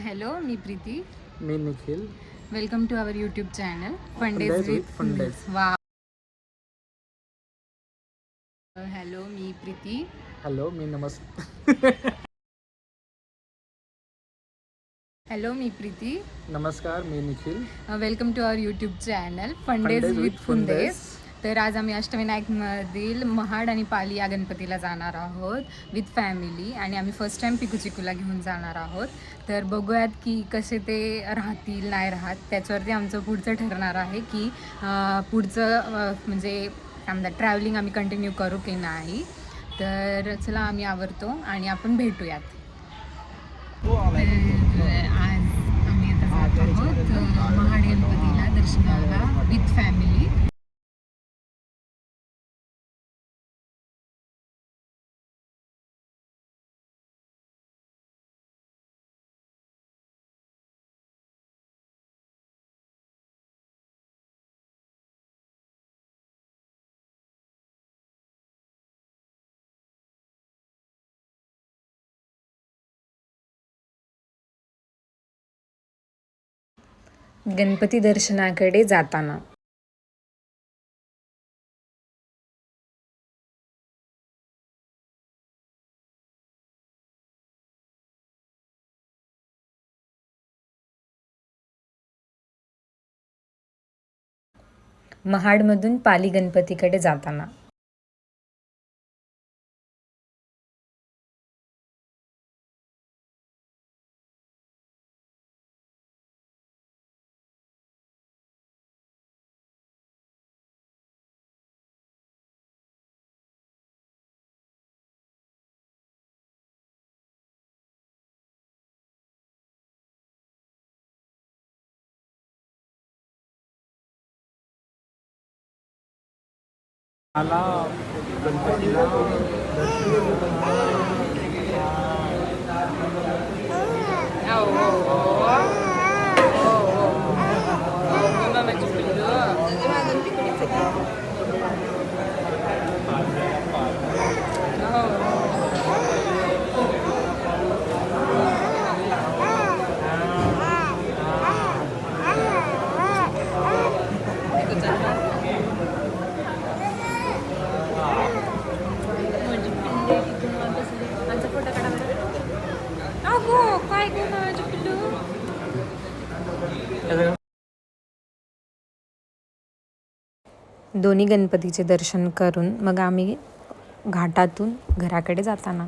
Hello, मी प्रीती. मी Nikhil. Welcome to our YouTube channel Fundage with Fundage. वा. हॅलो, मी प्रीती. हॅलो, मी हॅलो, मी प्रीती. नमस्कार, मी Nikhil. Welcome to our YouTube channel Fundage with Fundage. तर आज आम्ही अष्टविनायकमधील महाड आणि पाली या गणपतीला जाणार आहोत विथ फॅमिली. आणि आम्ही फर्स्ट टाईम पिकू चिकूला घेऊन जाणार आहोत. तर बघूयात की कसे ते राहतील नाही राहत, त्याच्यावरती आमचं पुढचं ठरणार आहे की पुढचं म्हणजे काय म्हणतात ट्रॅव्हलिंग आम्ही कंटिन्यू करू की नाही. तर चला आम्ही आवरतो आणि आपण भेटूयात. आज आम्ही आता जात आहोत महाड गणपतीला दर्शनाला विथ फॅमिली. गणपती दर्शनाकडे जाताना महाडमधून पाली गणपतीकडे जाताना मला गणपतीला दोन्ही गणपतीचे दर्शन करून मग आम्ही घाटातून घराकडे जाताना